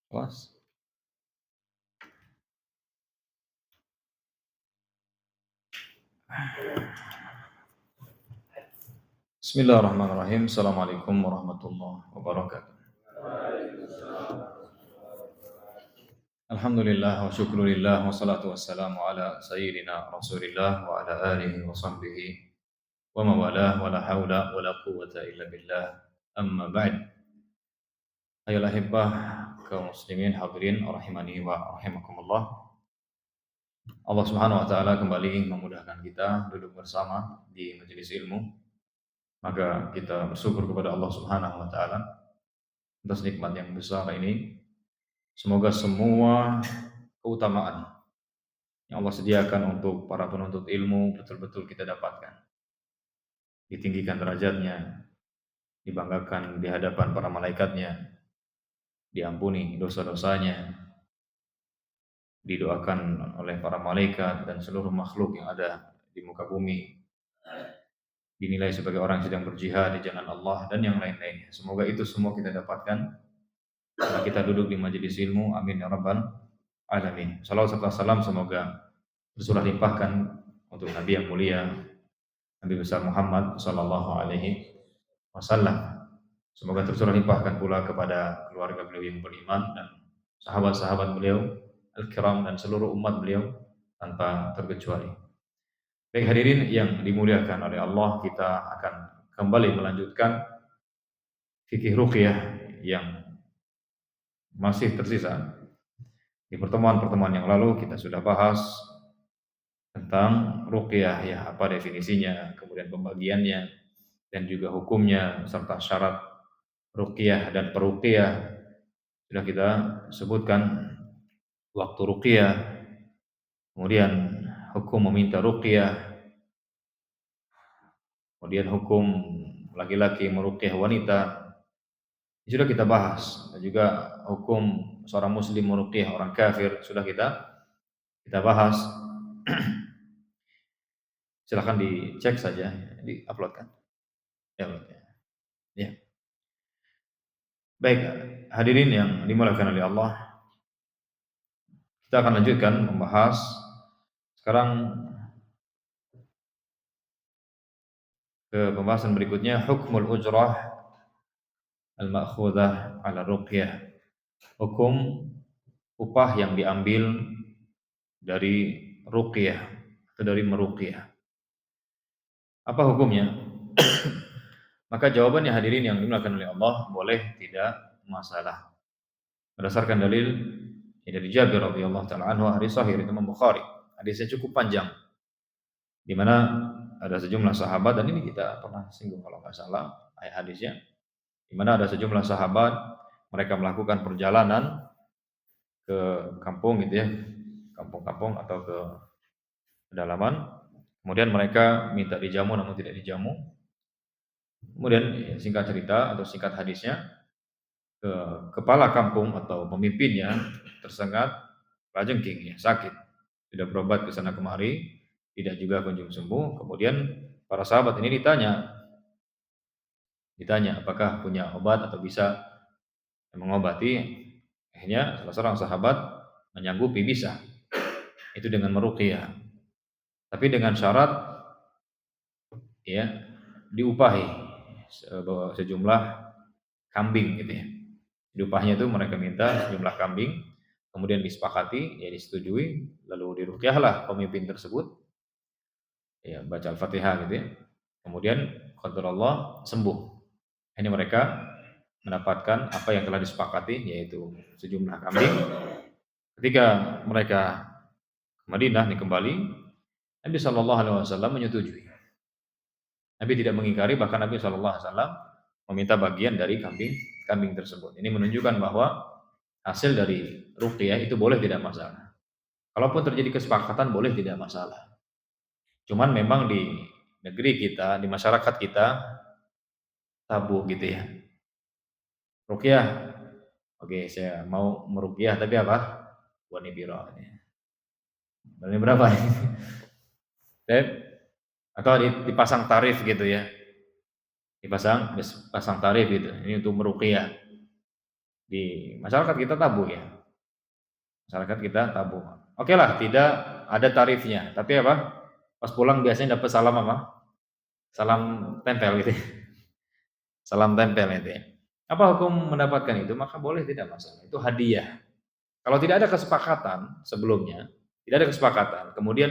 Was. Bismillahirrahmanirrahim. Assalamualaikum warahmatullahi wabarakatuh. Alhamdulillah wa syukrulillah wa salatu wassalamu ala sayyidina Rasulillah wa ala alihi wa sahbihi wa mawalah wa la hawla wa la quwwata illa billah. Amma ba'd. Ayol ahibbah kaum muslimin hadirin rahimani wa rahimakumullah. Allah Subhanahu wa taala kembali memudahkan kita duduk bersama di majelis ilmu. Maka kita bersyukur kepada Allah Subhanahu wa taala atas nikmat yang besar ini. Semoga semua keutamaan yang Allah sediakan untuk para penuntut ilmu betul-betul kita dapatkan. Ditinggikan derajatnya, dibanggakan di hadapan para malaikatnya, diampuni dosa-dosanya, didoakan oleh para malaikat dan seluruh makhluk yang ada di muka bumi, dinilai sebagai orang yang sedang berjihad di jalan Allah dan yang lain-lainnya. Semoga itu semua kita dapatkan karena kita duduk di majelis ilmu. Amin ya rabbal alamin. Salawat serta salam semoga bersurah limpahkan untuk Nabi yang mulia, Nabi besar Muhammad sallallahu alaihi wasallam. Semoga tersurah limpahkan pula kepada keluarga beliau yang beriman dan sahabat-sahabat beliau al-kiram dan seluruh umat beliau tanpa terkecuali. Baik hadirin yang dimuliakan oleh Allah, kita akan kembali melanjutkan fikih ruqyah yang masih tersisa. Di pertemuan-pertemuan yang lalu kita sudah bahas tentang ruqyah, ya, apa definisinya, kemudian pembagiannya, dan juga hukumnya serta syarat ruqyah dan peruqyah. Sudah kita sebutkan waktu ruqyah, kemudian hukum meminta ruqyah, kemudian hukum laki-laki meruqyah wanita. Sudah kita bahas, dan juga hukum seorang muslim meruqyah orang kafir sudah kita bahas. Silahkan dicek saja, di-uploadkan. Ya, ya. Baik, hadirin yang dimuliakan oleh Allah, kita akan lanjutkan membahas sekarang ke pembahasan berikutnya, hukmul ujrah al-ma'khudah ala ruqyah. Hukum upah yang diambil dari ruqyah atau dari meruqyah. Apa hukumnya? Maka jawabannya hadirin yang dimuliakan oleh Allah, boleh, tidak masalah. Berdasarkan dalil dari Jabir radhiyallahu taala anhu, hadis sahih riwayat Imam Bukhari. Hadisnya cukup panjang, di mana ada sejumlah sahabat, dan ini kita pernah singgung kalau nggak salah ayat hadisnya, di mana ada sejumlah sahabat mereka melakukan perjalanan ke kampung gitu ya, kampung-kampung atau ke pedalaman, kemudian mereka minta dijamu namun tidak dijamu. Kemudian singkat cerita atau singkat hadisnya, kepala kampung atau pemimpinnya tersengat kalajengking, ya, sakit, tidak berobat ke sana kemari, tidak juga kunjung sembuh. Kemudian para sahabat ini ditanya apakah punya obat atau bisa mengobati. Akhirnya salah seorang sahabat menyanggupi bisa, itu dengan meruqyah, tapi dengan syarat, ya, diupahi sejumlah kambing gitu ya. Diupahnya itu mereka minta sejumlah kambing, kemudian disepakati, ya disetujui, lalu diruqyahlah pemimpin tersebut, ya, baca Al-Fatihah gitu ya. Kemudian qadarullah sembuh. Ini mereka mendapatkan apa yang telah disepakati, yaitu sejumlah kambing. Ketika mereka ke Madinah nih kembali, Nabi sallallahu alaihi wasallam menyetujui. Nabi tidak mengingkari, bahkan Nabi sallallahu alaihi wasallam meminta bagian dari kambing tersebut. Ini menunjukkan bahwa hasil dari ruqyah itu boleh, tidak masalah. Kalaupun terjadi kesepakatan boleh, tidak masalah. Cuman memang di negeri kita, di masyarakat kita tabu gitu ya. Ruqyah, oke, saya mau meruqyah, tapi apa? Wani biro. Berani berapa ini? Atau dipasang tarif gitu ya. Dipasang tarif gitu. Ini untuk meruqyah. Di masyarakat kita tabu ya. Masyarakat kita tabu. Oke lah, tidak ada tarifnya. Tapi apa? Pas pulang biasanya dapat salam apa? Salam tempel gitu. Salam tempel itu ya. Apa hukum mendapatkan itu? Maka boleh, tidak masalah. Itu hadiah. Kalau tidak ada kesepakatan sebelumnya, tidak ada kesepakatan, kemudian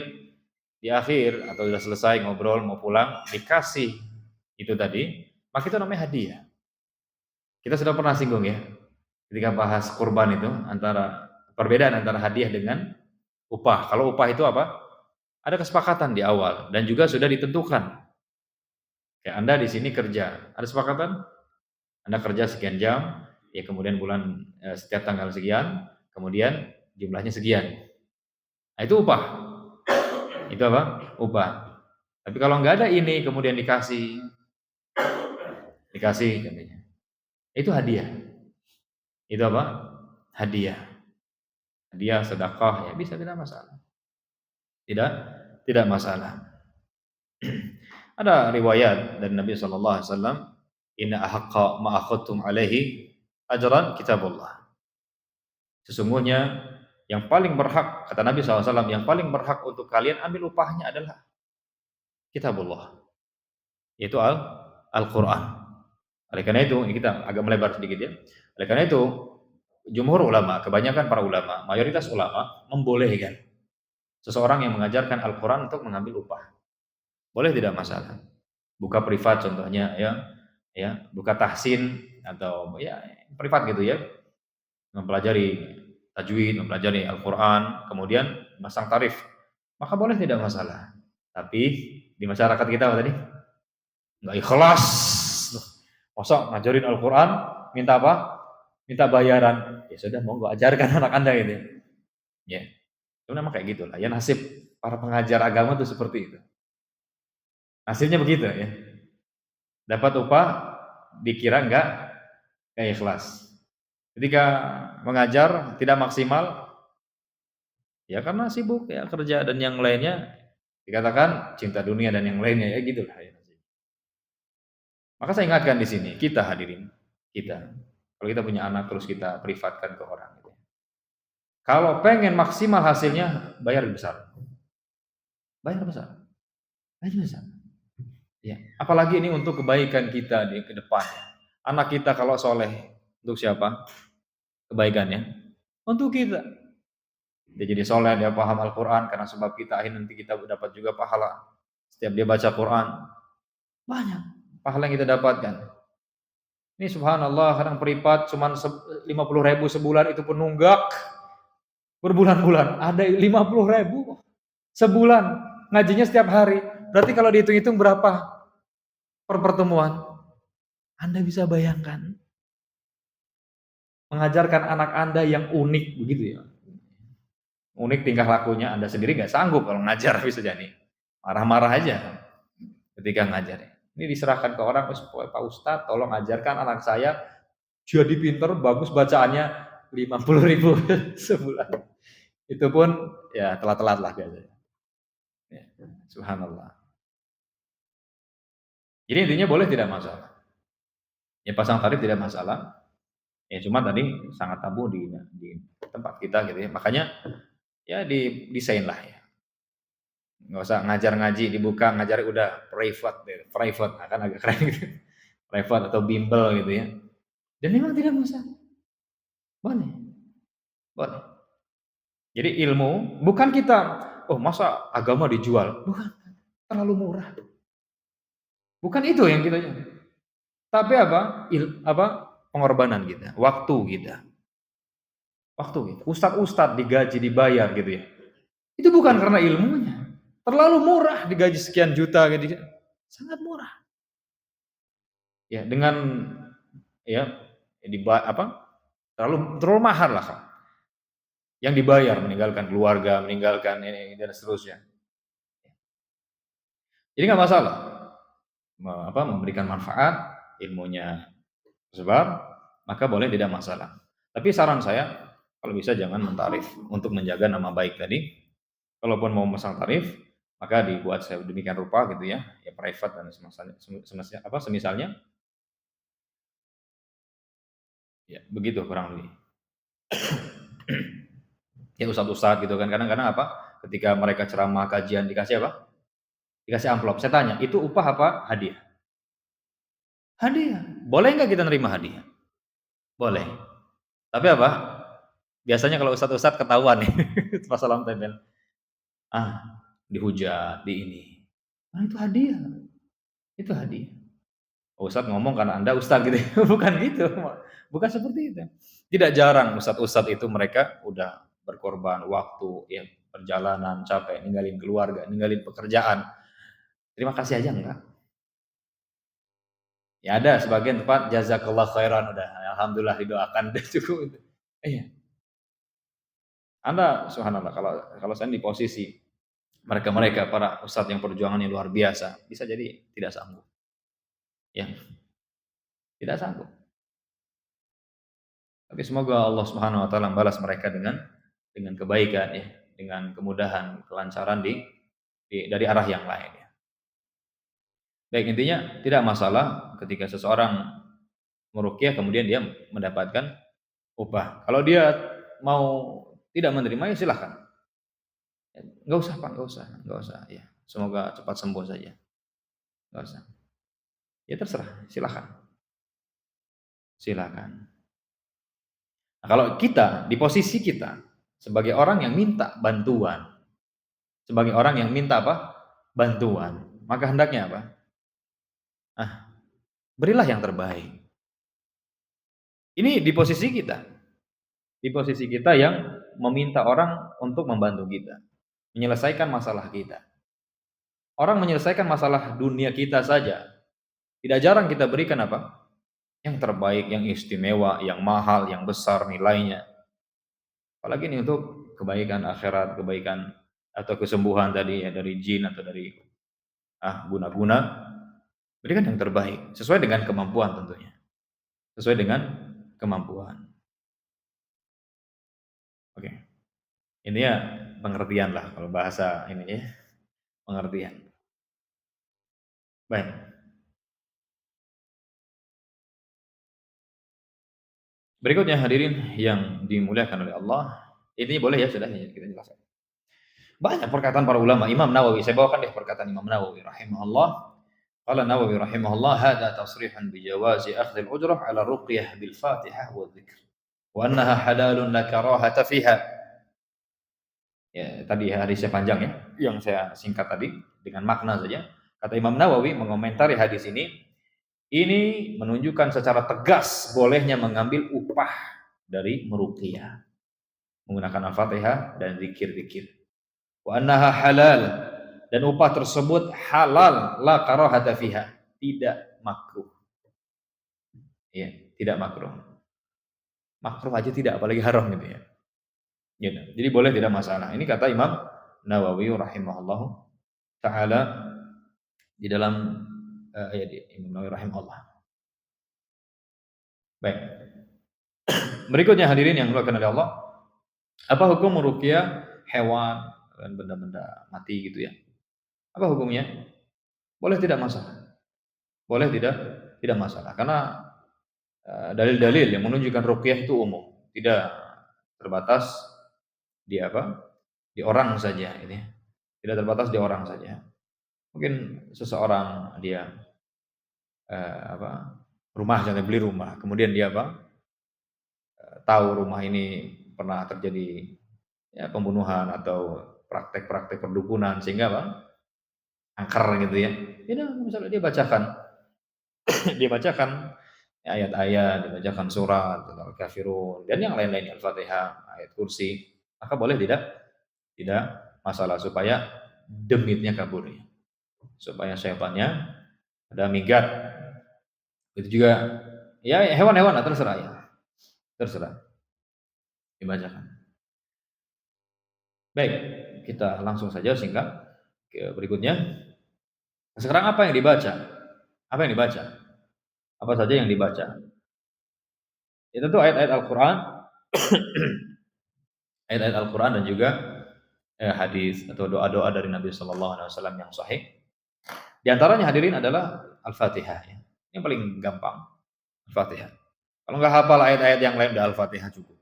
di akhir atau sudah selesai ngobrol mau pulang dikasih itu tadi, maka itu namanya hadiah. Kita sudah pernah singgung ya, ketika bahas kurban itu antara perbedaan antara hadiah dengan upah. Kalau upah itu apa? Ada kesepakatan di awal dan juga sudah ditentukan. Kayak Anda di sini kerja, ada kesepakatan? Anda kerja sekian jam, ya kemudian setiap tanggal sekian, kemudian jumlahnya sekian. Nah, itu upah. Itu apa? Upah. Tapi kalau nggak ada ini kemudian dikasih katanya. Itu hadiah. Itu apa? Hadiah. Hadiah sedekah ya bisa, tidak masalah. Tidak, tidak masalah. Ada riwayat dari Nabi sallallahu alaihi wasallam, "Inna ahaqqa ma akhadtum alaihi ajran kitabullah." Sesungguhnya yang paling berhak, kata Nabi SAW, yang paling berhak untuk kalian ambil upahnya adalah kitabullah, yaitu Al-Quran. Oleh karena itu, ini kita agak melebar sedikit ya. Oleh karena itu, jumhur ulama, kebanyakan para ulama, mayoritas ulama membolehkan seseorang yang mengajarkan Al-Quran untuk mengambil upah. Boleh, tidak masalah. Buka privat contohnya ya, buka tahsin atau ya privat gitu ya, mempelajari tajwid, mempelajari Al-Quran, kemudian masang tarif, maka boleh, tidak masalah. Tapi di masyarakat kita apa tadi? Nggak ikhlas. Masa ngajarin Al-Quran, minta apa? Minta bayaran. Ya sudah, mau gue ajarkan anak Anda gitu. Ya, itu memang kayak gitu lah. Ya nasib para pengajar agama itu seperti itu. Nasibnya begitu ya. Dapat upah, dikira nggak ikhlas. Ketika mengajar tidak maksimal, ya karena sibuk ya kerja dan yang lainnya, dikatakan cinta dunia dan yang lainnya ya gitulah ya. Maka saya ingatkan di sini, kita hadirin, kita kalau kita punya anak terus kita privatkan ke orang gitu. Kalau pengen maksimal hasilnya, bayar besar. Bayar besar. Bayar besar. Ya, apalagi ini untuk kebaikan kita di ke depan. Anak kita kalau soleh, untuk siapa? Kebaikannya untuk kita. Dia jadi soleh, dia paham Al-Quran, karena sebab kita akhirnya nanti kita dapat juga pahala. Setiap dia baca Quran, banyak pahala yang kita dapatkan. Ini subhanallah, kadang privat cuma 50.000 sebulan itu pun nunggak berbulan-bulan. Ada 50.000 sebulan, ngajinya setiap hari. Berarti kalau dihitung-hitung berapa per pertemuan? Anda bisa bayangkan. Mengajarkan anak Anda yang unik begitu ya. Unik tingkah lakunya, Anda sendiri nggak sanggup kalau ngajar, bisa jadi marah-marah aja ketika ngajar. Ini diserahkan ke orang, Pak Ustadz tolong ajarkan anak saya jadi pinter, bagus bacaannya, 50.000 sebulan. Itu pun ya telat-telat lah biasanya. Ya, subhanallah. Jadi intinya boleh, tidak masalah. Ya pasang tarif tidak masalah. Ya cuma tadi sangat tabu di tempat kita gitu ya. Makanya ya desain lah ya. Nggak usah ngajar ngaji dibuka, ngajar udah private deh, private akan agak keren gitu. Private atau bimbel gitu ya. Dan memang tidak masalah. Boleh. Boleh. Jadi ilmu bukan kita, oh masa agama dijual? Bukan. Terlalu murah. Bukan itu yang kita. Tapi apa? Pengorbanan kita, waktu kita. Waktu kita. Ustadz digaji, dibayar gitu ya. Itu bukan karena ilmunya. Terlalu murah digaji sekian juta gitu. Sangat murah. Ya, dengan ya terlalu mahal lah. Yang dibayar meninggalkan keluarga, meninggalkan ini dan seterusnya. Jadi nggak masalah. Memberikan manfaat, ilmunya tersebar, maka boleh, tidak masalah. Tapi saran saya, kalau bisa jangan mentarif untuk menjaga nama baik tadi. Kalaupun mau memasang tarif, maka dibuat sedemikian rupa gitu ya, ya private dan semisalnya. Ya, begitu kurang lebih. Ya ustadz-ustadz gitu kan, kadang-kadang apa, ketika mereka ceramah kajian dikasih apa? Dikasih amplop. Saya tanya, itu upah apa hadiah? Hadiah. Boleh nggak kita nerima hadiah? Boleh. Tapi apa? Biasanya kalau ustadz-ustadz ketahuan nih pas salam tempel. Ah, dihujat, di ini. Ah, itu hadiah. Itu hadiah. Ustadz ngomong karena Anda ustadz gitu. Bukan gitu. Bukan seperti itu. Tidak jarang ustadz-ustadz itu mereka udah berkorban waktu, ya, perjalanan, capek, ninggalin keluarga, ninggalin pekerjaan. Terima kasih aja enggak? Ya ada sebagian tempat jazakallah khairan udah, alhamdulillah didoakan udah cukup itu. Iya. Anda subhanallah kalau kalau saya di posisi mereka-mereka para ustadz yang perjuangannya luar biasa, bisa jadi tidak sanggup. Ya, tidak sanggup. Tapi semoga Allah Subhanahu wa taala membalas mereka dengan kebaikan ya, dengan kemudahan, kelancaran dari arah yang lain ya. Baik, intinya tidak masalah ketika seseorang meruqyah kemudian dia mendapatkan upah. Kalau dia mau tidak menerima ya silahkan. Enggak usah Pak, enggak usah ya. Semoga cepat sembuh saja. Enggak usah. Ya terserah, silahkan. Silakan. Nah, kalau kita di posisi kita sebagai orang yang minta bantuan, sebagai orang yang minta apa? Bantuan, maka hendaknya apa? Ah, berilah yang terbaik. Ini di posisi kita. Di posisi kita yang meminta orang untuk membantu kita, menyelesaikan masalah kita. Orang menyelesaikan masalah dunia kita saja, tidak jarang kita berikan apa? Yang terbaik, yang istimewa, yang mahal, yang besar nilainya. Apalagi ini untuk kebaikan akhirat, kebaikan atau kesembuhan tadi ya dari jin atau dari guna-guna, berikan yang terbaik sesuai dengan kemampuan tentunya. Sesuai dengan kemampuan. Oke. Ini ya pengertian lah kalau bahasa ini ya, pengertian. Baik. Berikutnya hadirin yang dimuliakan oleh Allah, ini boleh ya sudah ya, kita jelaskan. Banyak perkataan para ulama, Imam Nawawi, saya bawakan deh perkataan Imam Nawawi rahimahullah. Qala Nawawi rahimahullah, hadza tasrihun bi jawazi akhdhi al-ujrah 'ala ruqyah bil Fatihah wa dzikr. Wa annaha halalun la karahata fiha. Ya, tadi hadisnya panjang ya, yang saya singkat tadi dengan makna saja. Kata Imam Nawawi mengomentari hadis ini menunjukkan secara tegas bolehnya mengambil upah dari meruqyah menggunakan Al-Fatihah dan zikir-zikir. Wa annaha halal, dan upah tersebut halal, la karahata fiha, tidak makruh. Ya, tidak makruh. Makruh aja tidak, apalagi haram gitu ya. Gitu. Jadi boleh, tidak masalah. Ini kata Imam Nawawi rahimahullah taala di dalam ayat Imam Nawawi rahimahullah. Baik. Berikutnya hadirin yang dimuliakan oleh Allah, apa hukum meruqyah hewan dan benda-benda mati gitu ya? Apa hukumnya? Boleh, tidak masalah. Boleh, tidak masalah. Karena dalil-dalil yang menunjukkan ruqyah itu umum, tidak terbatas di apa? Di orang saja ini. Tidak terbatas di orang saja. Mungkin seseorang dia rumah, jangan beli rumah, kemudian dia tahu rumah ini pernah terjadi ya pembunuhan atau praktek-praktek perdukunan sehingga angker gitu ya. Ya misalnya dia bacakan dia bacakan ayat-ayat, dibacakan surat, Al-Kafirun dan yang lain-lain, Al-Fatihah, ayat kursi, maka boleh tidak masalah supaya demitnya kabur ya. Supaya syaitannya ada minggat. Itu juga ya hewan-hewan terserah ya. Terserah dibacakan. Baik, kita langsung saja singkat ke berikutnya. Sekarang apa yang dibaca? Apa yang dibaca? Apa saja yang dibaca? Itu tuh ayat-ayat Al-Qur'an, ayat-ayat Al-Qur'an dan juga hadis atau doa-doa dari Nabi sallallahu alaihi wasallam yang sahih. Di antaranya hadirin adalah Al-Fatihah ya. Yang paling gampang Al-Fatihah. Kalau nggak hafal ayat-ayat yang lain, udah Al-Fatihah cukup.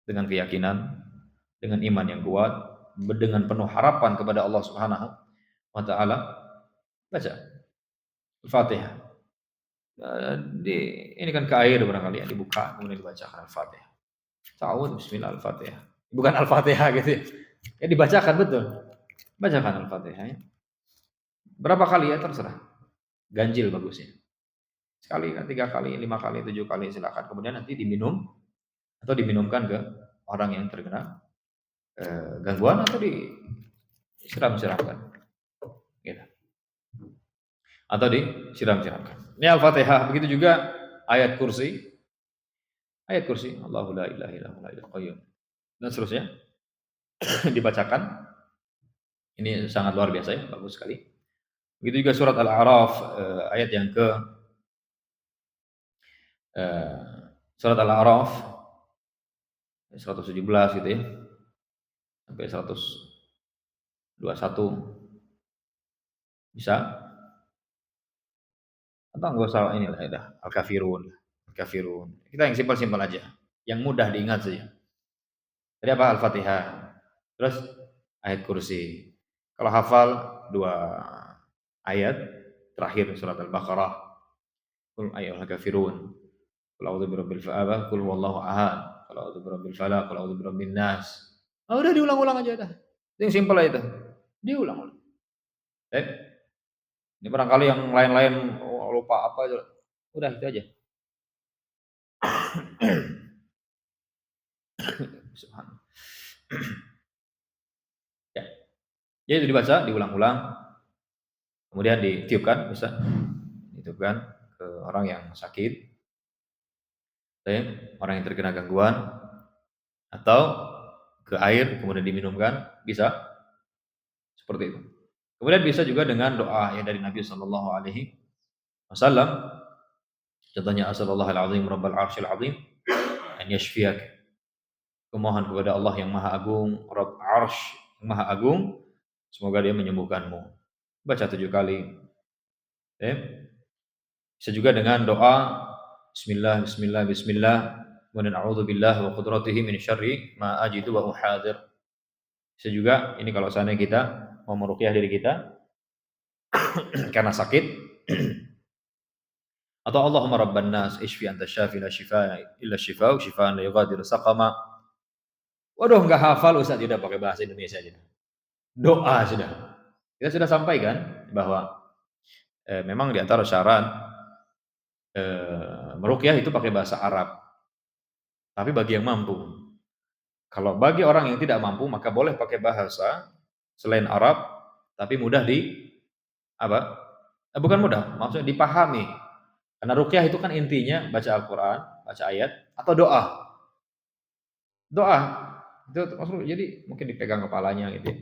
Dengan keyakinan, dengan iman yang kuat, dengan penuh harapan kepada Allah Subhanahu wa taala, baca Al-Fatihah. Di ini kan ke air barangkali ya, dibuka kemudian dibacakan Al-Fatihah. Ta'awudz bismillah Al-Fatihah. Bukan Al-Fatihah gitu ya. Ya dibacakan betul. Bacakan Al-Fatihah ya. Berapa kali ya terserah. Ganjil bagusnya. Sekali, 3 kali, 5 kali, 7 kali silakan. Kemudian nanti diminum atau diminumkan ke orang yang terkena gangguan atau disiram-siramkan. Gitu. Atau disiram-siramkan. Ini Al-Fatihah. Begitu juga ayat kursi. Ayat kursi. Allahu la ilaha illa huwal hayyul qayyum. Dan seterusnya dibacakan. Ini sangat luar biasa ya, bagus sekali. Begitu juga surat Al-A'raf ayat yang ke surat Al-A'raf 117 gitu ya. Sampai 121 bisa? Atau enggak usah ini lah ya, Al-Kafirun. Al-Kafirun. Kita yang simpel-simpel aja, yang mudah diingat saja. Tadi apa? Al-Fatihah. Terus ayat kursi. Kalau hafal 2 ayat terakhir surat Al-Baqarah. Qul ayyuhal kafirun. Qul a'udzu birabbil falaq, qul huwallahu ahad. Qul a'udzu birabbil falaq, qul a'udzu birabbin nas. Oh, udah diulang-ulang aja dah. Itu yang simpel aja itu. Diulang-ulang. Ini barangkali yang lain-lain lupa apa aja. Udah itu aja. Subhanallah. Ya. Jadi itu dibaca, diulang-ulang. Kemudian ditiupkan, bisa ditiupkan ke orang yang sakit, orang yang terkena gangguan, atau ke air kemudian diminumkan, bisa seperti itu. Kemudian bisa juga dengan doa yang dari Nabi Shallallahu Alaihi Wasallam. Contohnya Asallallahu Alazim Rabbal Arsyil Azim an yashfiyak. Kumohon kepada Allah yang Maha Agung, Rabb Arsy yang Maha Agung, semoga Dia menyembuhkanmu. Baca 7 kali. Bisa juga dengan doa Bismillah, Bismillah, Bismillah. Kemudian a'udzubillah wa qudratihi min syarri ma ajidu wa uhadir. Bisa juga ini kalau seandainya kita mau meruqyah diri kita karena sakit atau Allahumma rabban nas ishfi anta syafi la shifaa illa shifaa shifaan la yughadiru saqama. Waduh enggak hafal Ustaz, sudah pakai bahasa Indonesia aja. Doa sudah. Kita sudah sampaikan bahwa memang di antara syarat meruqyah itu pakai bahasa Arab. Tapi bagi yang mampu. Kalau bagi orang yang tidak mampu maka boleh pakai bahasa selain Arab tapi mudah apa? Bukan mudah, maksudnya dipahami. Karena ruqyah itu kan intinya baca Al-Qur'an, baca ayat atau doa. Doa. Itu maksudnya jadi mungkin dipegang kepalanya gitu ya.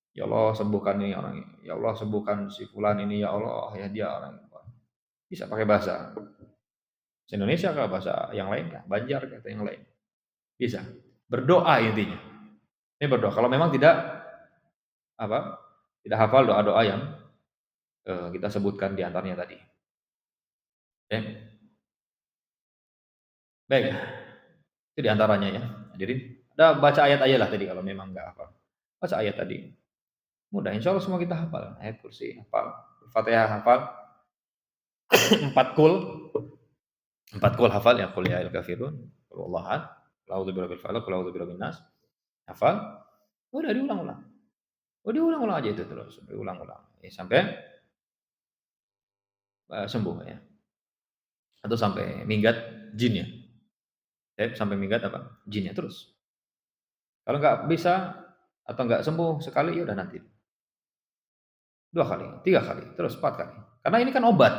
Ya Allah sembuhkan ini orang ini. Ya Allah sembuhkan si fulan ini ya Allah, ya dia orang ini. Bisa pakai bahasa Indonesia kah, bahasa yang lain kah? Banjar kah atau yang lain? Bisa. Berdoa intinya. Ini berdoa. Kalau memang tidak hafal doa-doa yang kita sebutkan di antaranya tadi. Baik. Itu di antaranya ya. Jadi, baca ayat aja lah tadi kalau memang enggak hafal. Baca ayat tadi. Mudah, insya Allah semua kita hafal. Ayat kursi hafal, Fatihah hafal, 4 kul hafal ya, qul ya ayyuhal kafirun, qul huwallahu ahad, qul a'udzu birabbil falaq, qul a'udzu birabbin nas. Hafal. Udah diulang-ulang. Diulang-ulang aja itu terus, diulang-ulang. Sampai sembuh ya. Atau sampai minggat jinnya. Sampai minggat jinnya terus. Kalau nggak bisa atau nggak sembuh sekali ya udah nanti 2 kali, 3 kali, terus 4 kali. Karena ini kan obat.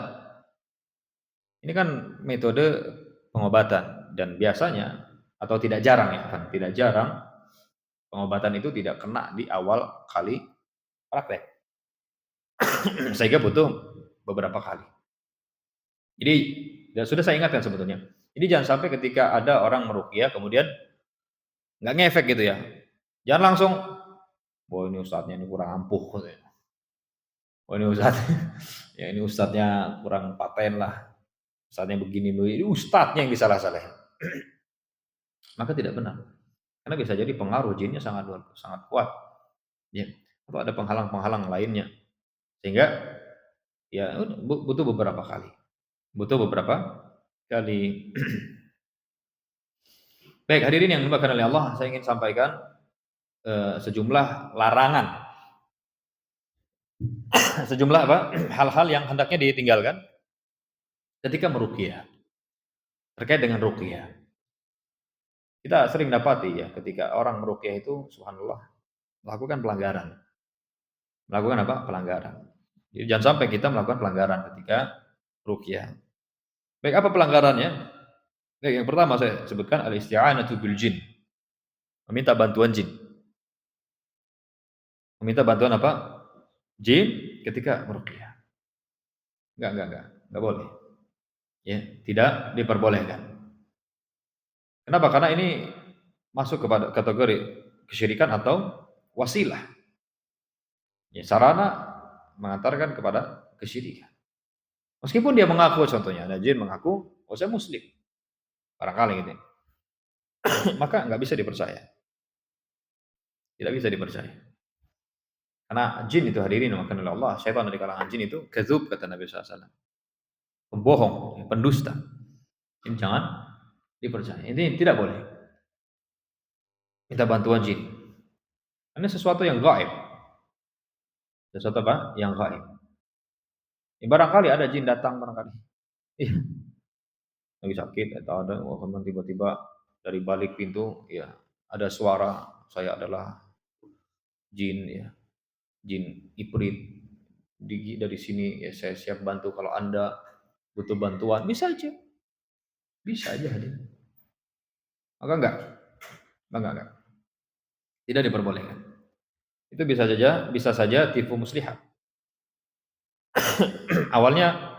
Ini kan metode pengobatan dan biasanya atau tidak jarang ya, tidak jarang pengobatan itu tidak kena di awal kali praktek. Sehingga butuh beberapa kali. Jadi sudah saya ingatkan sebetulnya. Jadi jangan sampai ketika ada orang meruqyah kemudian nggak ngefek gitu ya. Jangan langsung, "Wah, ini ustadznya ini kurang ampuh." "Oh, ini ustadz ya ini ustadznya kurang paten lah." Ustadznya begini, ustadznya yang disalah-salahin. Maka tidak benar. Karena bisa jadi pengaruh jinnya sangat kuat. Ya. Atau ada penghalang-penghalang lainnya. Sehingga ya butuh beberapa kali. Butuh beberapa kali. Baik, hadirin yang dimuliakan oleh Allah, saya ingin sampaikan sejumlah larangan. Sejumlah apa? Hal-hal yang hendaknya ditinggalkan ketika meruqyah. Terkait dengan ruqyah. Kita sering dapati ya, ketika orang meruqyah itu subhanallah melakukan pelanggaran. Melakukan apa? Pelanggaran. Jadi jangan sampai kita melakukan pelanggaran ketika ruqyah. Baik, apa pelanggarannya? Baik, yang pertama saya sebutkan al-isti'anatu bil jin. Meminta bantuan jin. Meminta bantuan apa? Jin ketika meruqyah. Enggak boleh. Ya, tidak diperbolehkan. Kenapa? Karena ini masuk kepada kategori kesyirikan atau wasilah. Ya, sarana mengantarkan kepada kesyirikan. Meskipun dia mengaku, contohnya ada jin mengaku, oh saya muslim, barangkali gitu, maka nggak bisa dipercaya, tidak bisa dipercaya. Karena jin itu hadirin maka oleh Allah, syaitan dari kalangan jin itu kadzub kata Nabi SAW, pembohong, pendusta. Ini jangan dipercaya. Ini tidak boleh. Minta bantuan jin. Ini sesuatu yang gaib. Sesuatu apa? Yang gaib. Ya, barangkali ada jin datang barangkali. Iya. Lagi sakit atau ada tiba-tiba dari balik pintu ya ada suara saya adalah jin ya. Jin ifrit dari sini ya saya siap bantu kalau Anda butuh bantuan. Bisa aja. Bisa aja hadir. Maka enggak. Tidak diperbolehkan. Itu bisa saja tipu muslihat. Awalnya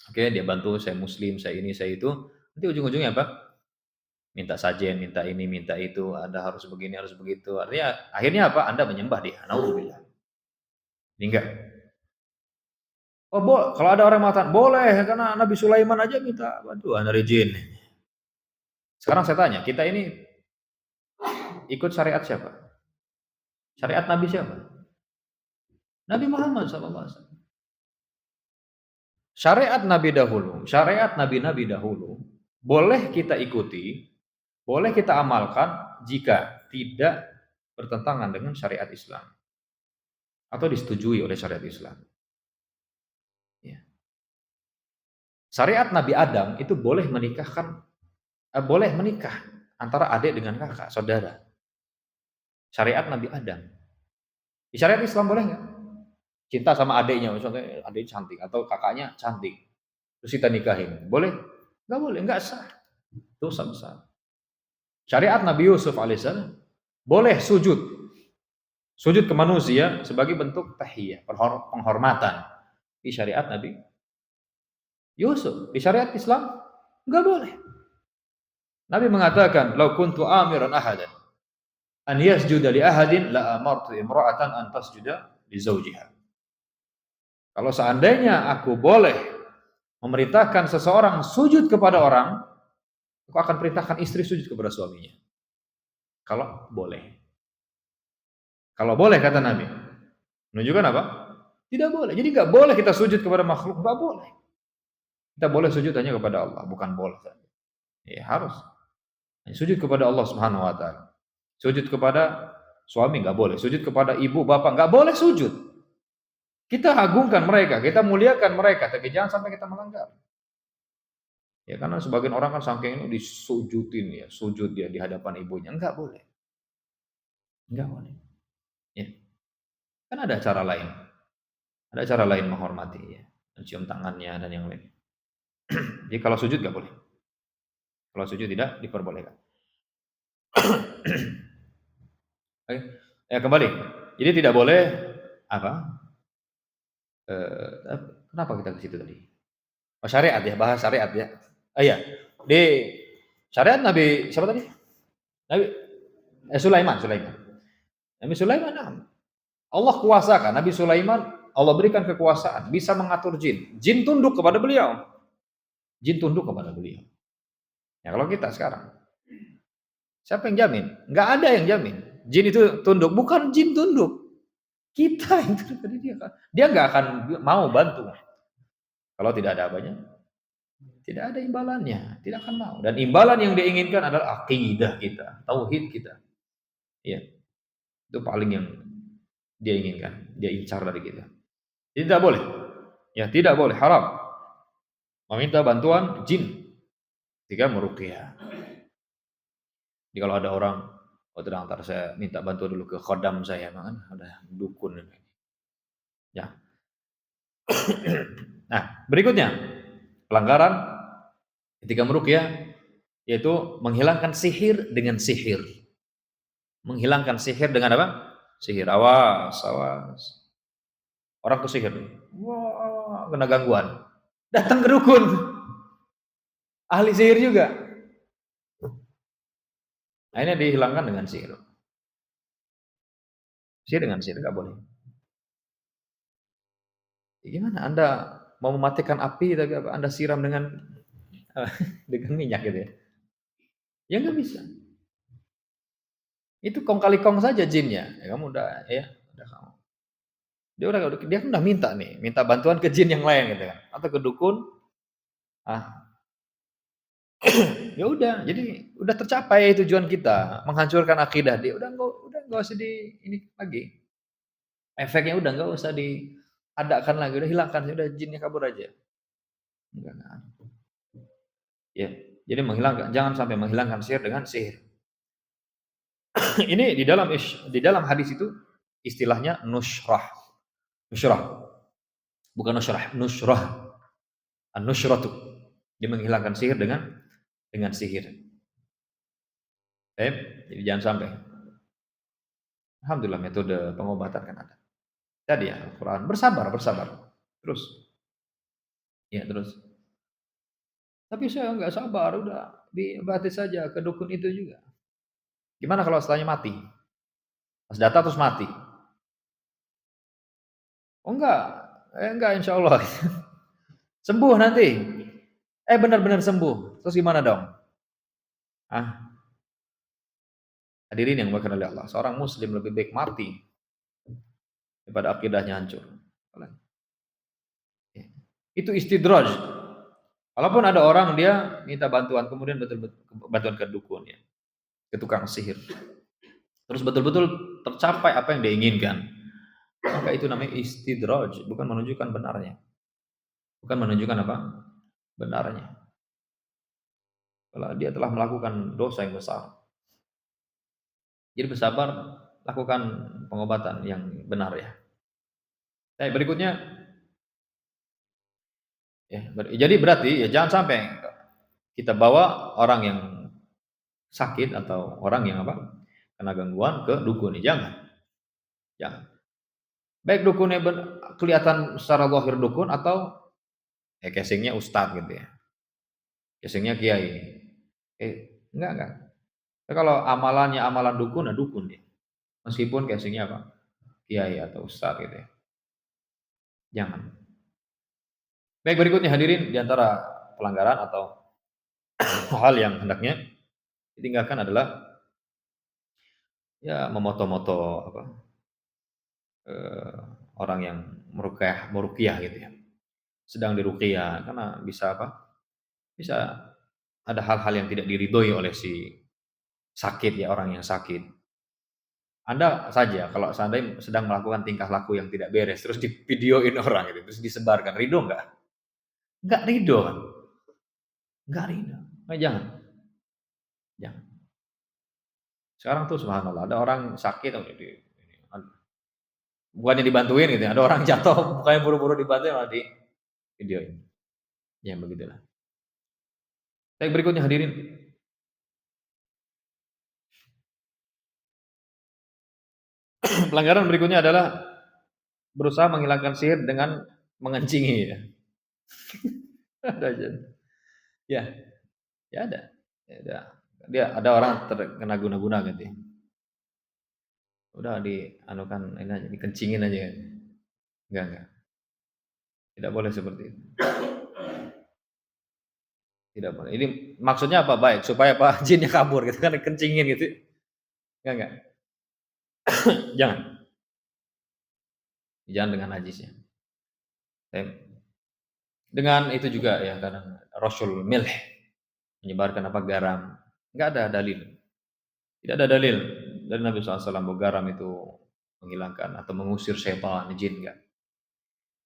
oke, dia bantu, saya muslim, saya ini, saya itu. Nanti ujung-ujungnya apa? Minta sajen, minta ini, minta itu, Anda harus begini, harus begitu. Artinya akhirnya apa? Anda menyembah dia. Nauzubillah. Ini enggak. Oh, kalau ada orang mengatakan boleh karena Nabi Sulaiman aja minta bantuan dari jin. Sekarang saya tanya, kita ini ikut syariat siapa? Syariat Nabi siapa? Nabi Muhammad SAW. Syariat Nabi dahulu, syariat Nabi-Nabi dahulu, boleh kita ikuti, boleh kita amalkan jika tidak bertentangan dengan syariat Islam. Atau disetujui oleh syariat Islam. Ya. Syariat Nabi Adam itu boleh menikah antara adik dengan kakak, saudara. Syariat Nabi Adam. Di syariat Islam boleh nggak? Cinta sama adiknya, misalnya adik cantik atau kakaknya cantik, terus kita nikahin, boleh? Nggak boleh, nggak sah, dosa besar. Syariat Nabi Yusuf alaihissalam boleh sujud ke manusia sebagai bentuk tahiyah, penghormatan. Di syariat Nabi Yusuf, di syariat Islam nggak boleh. Nabi mengatakan, "Lau kuntu amiran ahadan an yasjuda li ahadin la amartu imra'atan an tasjuda li zawjiha." Kalau seandainya aku boleh memerintahkan seseorang sujud kepada orang, aku akan perintahkan istri sujud kepada suaminya. Kalau boleh. Kalau boleh kata Nabi. Menunjukkan apa? Tidak boleh. Jadi nggak boleh kita sujud kepada makhluk, nggak boleh. Kita boleh sujud hanya kepada Allah, bukan boleh saja. Ya harus. Sujud kepada Allah Subhanahu wa taala. Sujud kepada suami nggak boleh, sujud kepada ibu, bapak nggak boleh sujud. Kita agungkan mereka, kita muliakan mereka, tapi jangan sampai kita melanggar. Ya karena sebagian orang kan saking ini disujudin ya, sujud dia di hadapan ibunya, enggak boleh. Enggak boleh. Ya. Kan ada cara lain. Ada cara lain menghormati ya, mencium tangannya dan yang lain. Jadi kalau sujud enggak boleh. Kalau sujud tidak diperbolehkan. Oke. Ya kembali. Jadi tidak boleh apa? Kenapa kita ke situ tadi? Oh, syariat ya, bahas syariat ya. Iya. Di syariat Nabi siapa tadi? Nabi Sulaiman. Nabi Sulaiman, Allah kuasakan Nabi Sulaiman, Allah berikan kekuasaan, bisa mengatur jin. Jin tunduk kepada beliau. Jin tunduk kepada beliau. Ya kalau kita sekarang, siapa yang jamin? Nggak ada yang jamin. Jin itu tunduk, bukan jin tunduk. Kita yang tunduk pada dia. Dia nggak akan mau bantu. Kalau tidak ada apanya, tidak ada imbalannya, tidak akan mau. Dan imbalan yang dia inginkan adalah akidah kita, tauhid kita. Ya, itu paling yang dia inginkan, dia incar dari kita. Tidak boleh. Ya, tidak boleh, haram meminta bantuan jin ketika meruqyah. Jadi kalau ada orang, oh tenang, ntar saya minta bantuan dulu ke khodam saya, kan ada dukun ini. Ya. Nah, berikutnya pelanggaran ketika meruqyah yaitu menghilangkan sihir dengan sihir. Menghilangkan sihir dengan apa? Sihir. Awas, awas. Orang tuh sihir. Wah, kena gangguan. Datang ke dukun. Ahli sihir juga. Akhirnya dihilangkan dengan sihir. Sihir dengan sihir, nggak boleh. Ya, gimana? Anda mau mematikan api, tapi apa? Anda siram dengan dengan minyak gitu ya? Ya nggak bisa. Itu kong kali kong saja jinnya. Ya, kamu udah, ya, udah kamu. Dia kan udah minta nih, minta bantuan ke jin yang lain gitu kan, atau ke dukun. Ah, ya udah, jadi udah tercapai tujuan kita, menghancurkan akidah dia. Udah nggak usah di ini lagi. Efeknya udah nggak usah diadakan lagi, udah hilangkan, udah jinnya kabur aja. Enggak, enggak. Ya, jadi menghilangkan, jangan sampai menghilangkan sihir dengan sihir. Ini di dalam hadis itu istilahnya nusyrah. Nusyrah, bukan nusyrah, nusyrah. An-nusyratu. Dia menghilangkan sihir dengan sihir. Jadi jangan sampai. Alhamdulillah metode pengobatan kan ada. Tadi ya Al-Quran, bersabar, bersabar. Terus, ya terus. Tapi saya nggak sabar, udah diobati saja ke dukun itu juga. Gimana kalau setelahnya mati? Pas data terus mati? Oh enggak insya Allah. Sembuh nanti. Benar-benar sembuh. Terus gimana dong? Ah, hadirin yang dimuliakan oleh Allah. Seorang muslim lebih baik mati daripada akidahnya hancur. Ya. Itu istidraj. Walaupun ada orang dia minta bantuan, kemudian betul-betul bantuan ke dukun ya, ke tukang sihir. Terus betul-betul tercapai apa yang dia inginkan. Maka itu namanya istidraj, bukan menunjukkan benarnya. Bukan menunjukkan apa? Benarnya. Kalau dia telah melakukan dosa yang besar. Jadi bersabar, lakukan pengobatan yang benar ya. Berikutnya, ya, jadi berarti ya jangan sampai kita bawa orang yang sakit atau orang yang apa kena gangguan ke dukun, jangan. Jangan. Baik dukunnya kelihatan secara zahir dukun atau casingnya ustadz gitu ya. Casingnya kiai. Enggak. Kalau amalannya amalan dukun, nah dukun dia. Meskipun casingnya apa? Kiai atau ustadz gitu ya. Jangan. Baik, berikutnya hadirin, di antara pelanggaran atau hal yang hendaknya ditinggalkan adalah ya memoto-moto apa eh, orang yang meruqyah gitu ya. Sedang diruqyah karena bisa apa? Bisa ada hal-hal yang tidak diridhoi oleh si sakit ya, orang yang sakit. Anda saja kalau seandainya sedang melakukan tingkah laku yang tidak beres terus divideoin orang gitu, terus disebarkan, ridho enggak? Enggak ridho kan? Enggak ridho. Nah, jangan. Jangan. Sekarang tuh subhanallah ada orang sakit bukannya dibantuin gitu ya, ada orang jatuh bukannya buru-buru dibantuin malah di videoin. Ya begitulah. Baik, berikutnya hadirin. Pelanggaran berikutnya adalah berusaha menghilangkan sihir dengan mengencingi ya. Ada aja. Ya, ya ada. Ya, ada. Dia ada orang terkena guna-guna gitu ya. Udah dianukan ini aja, dikencingin aja. Enggak. Tidak boleh seperti itu. Tidak boleh. Ini maksudnya apa? Baik, supaya apa? Jinnya kabur gitu kan, kencingin gitu. Enggak. Jangan. Jangan dengan najisnya. Dengan itu juga ya kadang rasul milh, menyebarkan apa garam. Enggak ada dalil. Tidak ada dalil dari Nabi SAW bahwa garam itu menghilangkan atau mengusir setan, jin, enggak.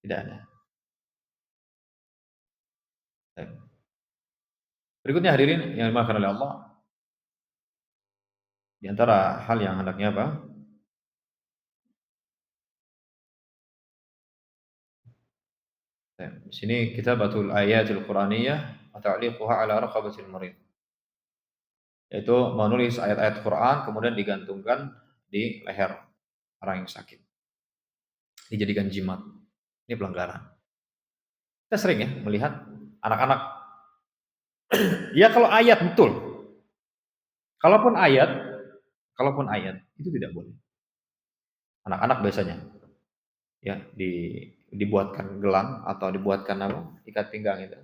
Tidak ada. Berikutnya hadirin yang dimakan oleh Allah, di antara hal yang hendaknya apa? Di sini kitabatul ayatil Qur'aniyah wa ta'liquha ala raqabatil marid. Yaitu menulis ayat-ayat Quran kemudian digantungkan di leher orang yang sakit. Dijadikan jimat. Ini pelanggaran. Kita sering ya melihat anak-anak, ya kalau ayat betul. Kalaupun ayat, itu tidak boleh. Anak-anak biasanya ya dibuatkan gelang atau dibuatkan apa? Ikat pinggang itu.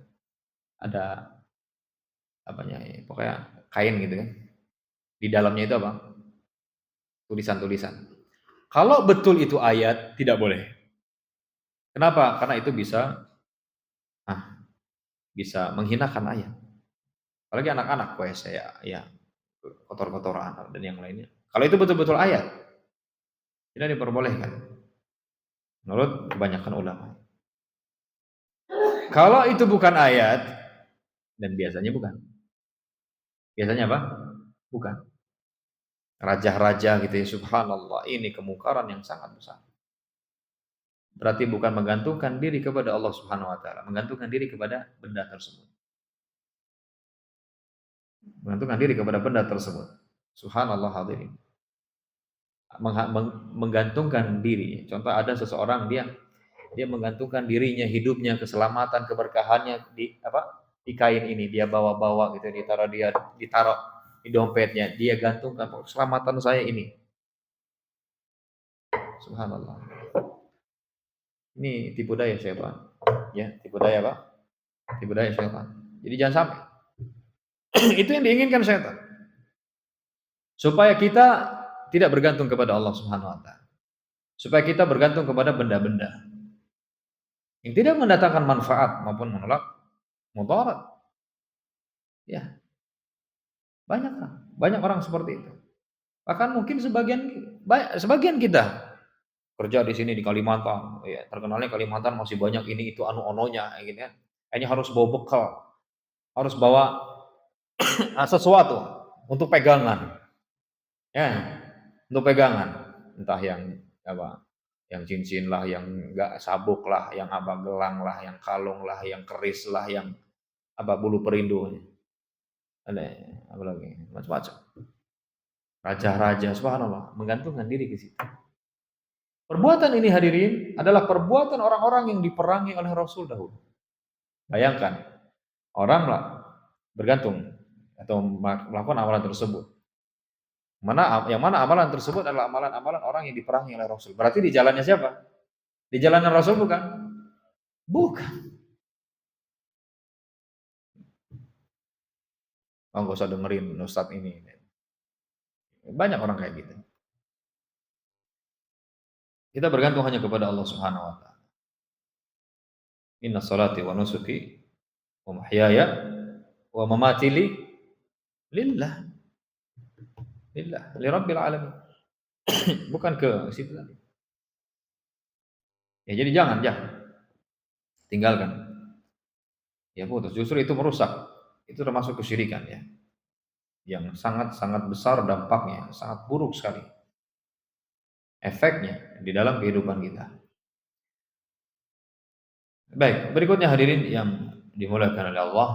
Ada apanya ya, pokoknya kain gitu kan. Di dalamnya itu apa? Tulisan-tulisan. Kalau betul itu ayat, tidak boleh. Kenapa? Karena itu ah, bisa menghinakan ayat. Apalagi anak-anak, ya kotor-kotoran dan yang lainnya. Kalau itu betul-betul ayat, tidak diperbolehkan menurut kebanyakan ulama. Kalau itu bukan ayat, dan biasanya bukan. Biasanya apa? Bukan. Raja-raja gitu ya, subhanallah, ini kemungkaran yang sangat besar. Berarti bukan menggantungkan diri kepada Allah Subhanahu wa taala, menggantungkan diri kepada benda tersebut. Menggantungkan diri kepada benda tersebut. Subhanallah hadirin. Menggantungkan diri. Contoh ada seseorang dia menggantungkan dirinya, hidupnya, keselamatan, keberkahannya di apa? Di kain ini dia bawa-bawa gitu, ditaruh di dompetnya, dia gantungkan keselamatan saya ini. Subhanallah. Ini tipu daya syaitan. Ya, tipu daya apa? Tipu daya syaitan. Jadi jangan sampai. Itu yang diinginkan syaitan. Supaya kita tidak bergantung kepada Allah Subhanahu wa taala. Supaya kita bergantung kepada benda-benda yang tidak mendatangkan manfaat maupun menolak mudarat. Ya, banyak orang seperti itu. Bahkan mungkin sebagian kita kerja di sini di Kalimantan, ya, terkenalnya Kalimantan masih banyak ini itu anu-ononya gitu kan. Kayaknya harus bawa bekal, harus bawa sesuatu untuk pegangan. Ya, untuk pegangan. Entah yang apa? Yang cincin lah, yang enggak sabuk lah, yang apa gelang lah, yang kalung lah, yang keris lah, yang apa bulu perindu. Ada apa lagi? Macam-macam. Raja-raja subhanallah menggantungkan diri ke situ. Perbuatan ini hadirin adalah perbuatan orang-orang yang diperangi oleh Rasul dahulu. Bayangkan, orang lah bergantung atau melakukan amalan tersebut. Yang mana amalan tersebut adalah amalan-amalan orang yang diperangi oleh Rasul. Berarti di jalannya siapa? Di jalannya Rasul bukan? Bukan. Oh, nggak usah dengerin Ustadz ini. Banyak orang kayak gitu. Kita bergantung hanya kepada Allah Subhanahu wa taala. Inna salati wa nusuki wa mahyaya wa mamati lillah. Lillah, li rabbil alamin. Bukan ke situ tadi. Ya jadi jangan tinggalkan. Ya putus. Justru itu merusak. Itu termasuk kesyirikan ya. Yang sangat-sangat besar dampaknya, sangat buruk sekali. Efeknya di dalam kehidupan kita. Baik, berikutnya hadirin yang dimuliakan oleh Allah.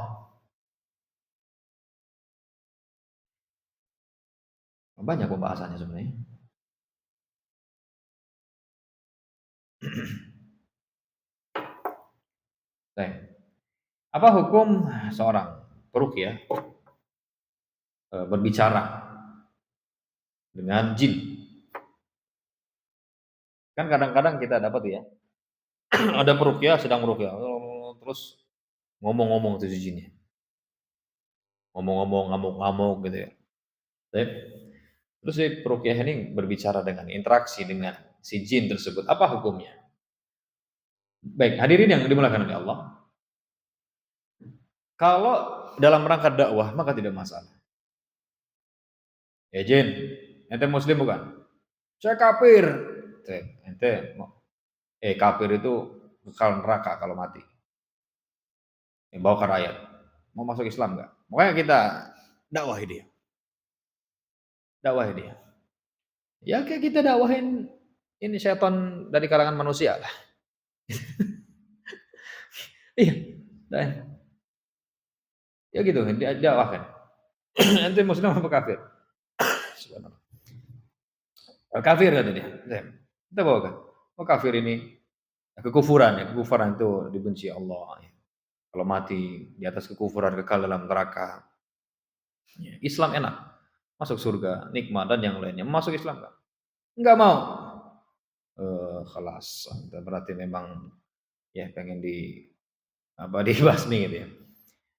Banyak pembahasannya sebenarnya. Baik. Apa hukum seorang peruqyah berbicara dengan jin? Kan kadang-kadang kita dapat ya, ada peruqyah sedang meruqyah, terus ngomong-ngomong tuh si jinnya. ngomong-ngomong, ngamuk-ngamuk gitu ya. Baik. Terus si peruqyah ini berbicara dengan interaksi dengan si jin tersebut. Apa hukumnya? Baik, hadirin yang dimuliakan oleh Allah. Kalau dalam rangka dakwah maka tidak masalah. Ya jin, ente muslim bukan? Saya kafir. Ente kafir itu kekal neraka kalau mati. Bawa ke ayat. Mau masuk Islam enggak? Makanya kita dakwahi dia. Dakwahi dia. Ya kayak kita dakwahin ini setan dari kalangan manusia lah. Iya. Dan ya gitu kan dia dakwahkan. Ente muslim apa kafir? Subhanallah. Kafir kata dia. Kita bawakan. Oh kafir ini kekufuran ya. Kekufuran itu dibenci Allah. Kalau mati di atas kekufuran kekal dalam neraka. Islam enak. Masuk surga, nikmat dan yang lainnya. Masuk Islam enggak? Enggak mau. Kelas. Berarti memang ya pengen dibasmi gitu ya.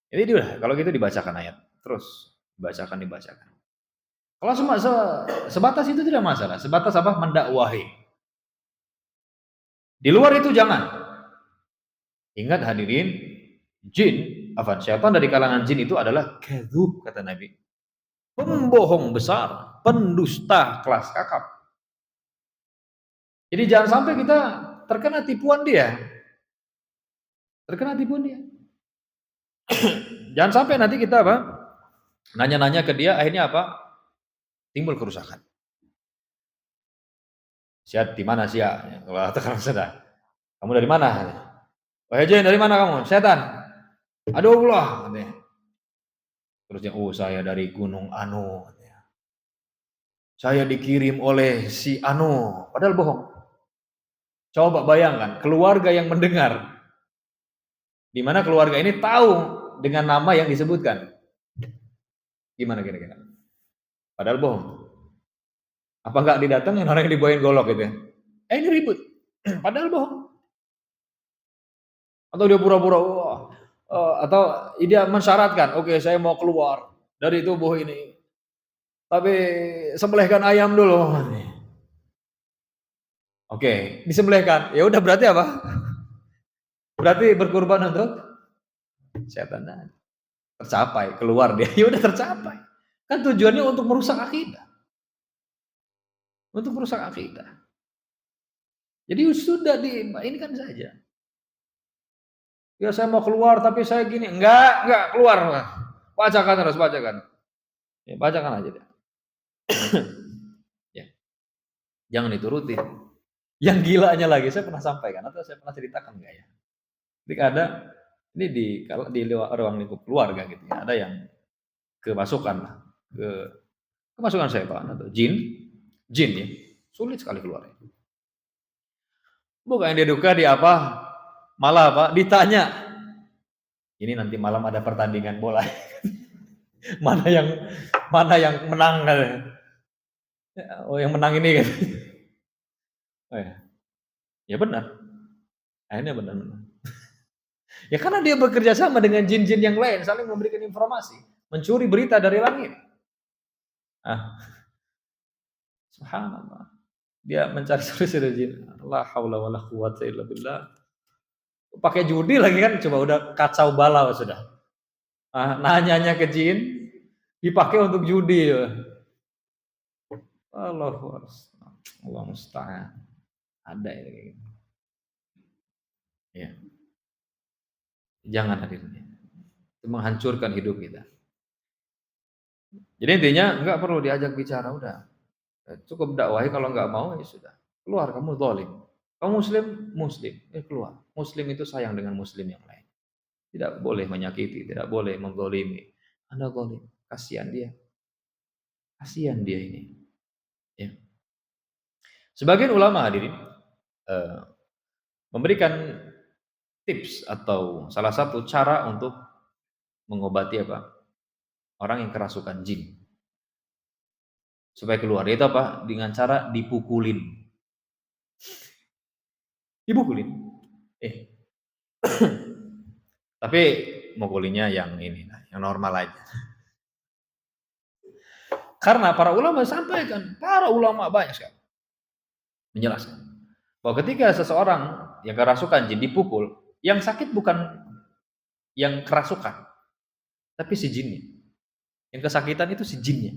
Jadi udah kalau gitu dibacakan ayat. Terus dibacakan. Kalau sebatas itu tidak masalah. Sebatas apa? Mendakwahi. Di luar itu jangan. Ingat hadirin, jin, syaitan dari kalangan jin itu adalah kadzub kata Nabi. Pembohong besar, pendusta kelas kakap. Jadi jangan sampai kita terkena tipuan dia. Jangan sampai nanti kita apa? Nanya-nanya ke dia akhirnya apa? Timbul kerusakan. Siap di mana siap? Kalau katakan sudah. Kamu dari mana? Wahai jin, dari mana kamu? Setan. Aduh Allah. Terus dia, saya dari Gunung Anu. Saya dikirim oleh si Anu. Padahal bohong. Coba bayangkan, keluarga yang mendengar. Di mana keluarga ini tahu dengan nama yang disebutkan. Gimana kira-kira? Padahal bohong. Apa enggak didatengin orang yang dibawain golok gitu ya? Ini ribut. Padahal bohong. Atau dia pura-pura, atau dia mensyaratkan, oke saya mau keluar dari tubuh ini. Tapi sembelihkan ayam dulu. Oke, disembelihkan. Ya udah berarti apa? Berarti berkorban untuk setan. Tercapai, keluar dia. Ya udah tercapai. Kan tujuannya untuk merusak akidah. Untuk merusak akidah. Jadi sudah ini kan saja. Ya saya mau keluar tapi saya gini. Enggak keluar. Bacakan terus, bacakan. Ya, bacakan aja deh. Ya. Jangan dituruti. Yang gilanya lagi saya pernah sampaikan atau saya pernah ceritakan enggak ya? Ketika ada ini di ruang lingkup keluarga gitu ya, ada yang kemasukan setan atau jin ya. Sulit sekali keluar. Bukan dia duka di apa? Malah apa? Ditanya. Ini nanti malam ada pertandingan bola. mana yang menang kan? Oh, yang menang ini kan. Oh ya. Ya benar. Akhirnya benar. Ya karena dia bekerja sama dengan jin-jin yang lain, saling memberikan informasi, mencuri berita dari langit. Subhanallah. Dia mencari solusi dari jin. La haula wala quwwata illa billah. Pakai judi lagi kan, coba udah kacau balau sudah. Nanyanya ke jin, dipakai untuk judi. Allah musta'an. Ada ya kayak gitu. Ya. Jangan hadirin. Itu menghancurkan hidup kita. Jadi intinya enggak perlu diajak bicara, udah. Cukup dakwahi, kalau enggak mau ya sudah. Keluar, kamu zalim. Kamu muslim, keluar. Muslim itu sayang dengan muslim yang lain. Tidak boleh menyakiti, tidak boleh menzalimi. Anda zalim, kasihan dia. Kasihan dia ini. Ya. Sebagian ulama hadirin memberikan tips atau salah satu cara untuk mengobati apa? Orang yang kerasukan jin. Supaya keluar. Itu apa? Dengan cara dipukulin. Dipukulin. Tapi mukulinya yang ini, yang normal aja. Karena para ulama sampaikan, para ulama banyak sekali menjelaskan bahwa ketika seseorang yang kerasukan jin dipukul, yang sakit bukan yang kerasukan, tapi si jinnya. Yang kesakitan itu si jinnya.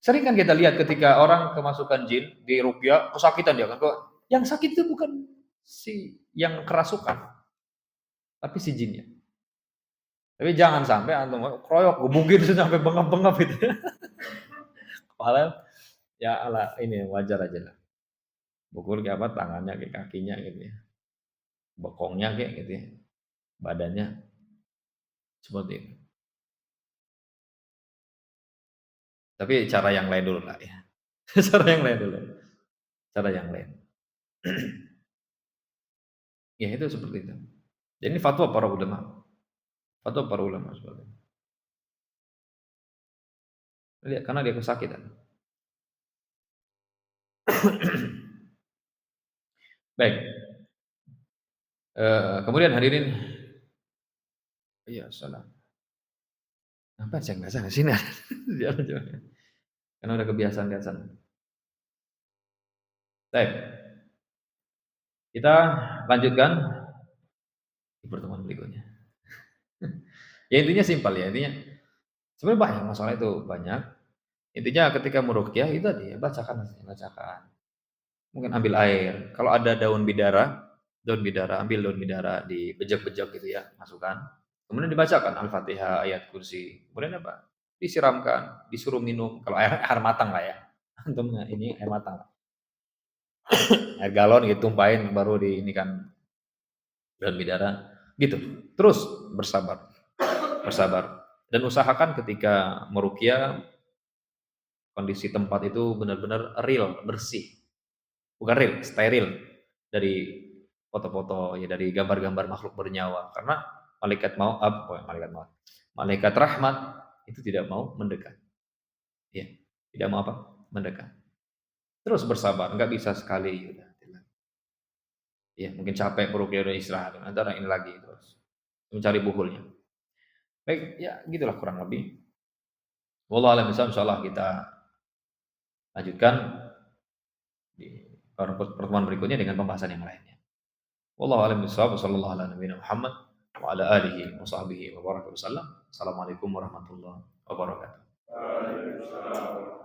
Sering kan kita lihat ketika orang kemasukan jin di ruqyah, kesakitan dia kan. Yang sakit itu bukan si yang kerasukan, tapi si jinnya. Tapi jangan sampai antum kroyok gebukin sampai bengap-bengap gitu. Padahal ya ala ini wajar aja lah. Pukul kayak apa tangannya kayak kakinya gitu ya. Bokongnya kayak gitu ya. Badannya seperti itu. Tapi cara yang lain dulu lah ya. Cara yang lain dulu. Cara yang lain. Ya itu seperti itu. Jadi ini fatwa para ulama. Fatwa para ulama seperti itu. Lihat, karena dia kesakitan. Baik. Kemudian hadirin, iya salam. Apa saya nggak sana sini? Jangan. Karena udah kebiasaan ke sana. Baik. Kita lanjutkan di pertemuan berikutnya. Ya intinya simpel ya, intinya sebenarnya banyak masalah itu banyak. Intinya ketika meruqyah itu tadi ya, bacakan. Mungkin ambil air. Kalau ada daun bidara, ambil daun bidara, dibejek-bejek gitu ya, masukkan. Kemudian dibacakan Al-Fatihah, ayat kursi. Kemudian apa? Disiramkan, disuruh minum. Kalau air matang lah ya. Antum ini air matang. Air galon gitu tumpahin baru di ini kan daun bidara. Gitu. Terus bersabar. Bersabar. Dan usahakan ketika meruqyah kondisi tempat itu benar-benar real, bersih. Bukan real, steril dari foto-foto ya dari gambar-gambar makhluk bernyawa karena malaikat mau malaikat maut. Malaikat rahmat itu tidak mau mendekat. Ya, tidak mau apa? Mendekat. Terus bersabar, enggak bisa sekali udah. Ya, mungkin capek perutnya udah istirahat. Antara ini lagi terus mencari buhulnya. Baik, ya gitulah kurang lebih. Wallahu a'lam bishawab. Insyaallah kita lanjutkan di pertemuan berikutnya dengan pembahasan yang lainnya. Wallahu a'lam bishawab. Sallallahu ala nabiyina Muhammad wa ala alihi wa sahbihi wa baraka wasallam. Assalamualaikum warahmatullahi wabarakatuh. Waalaikumsalam.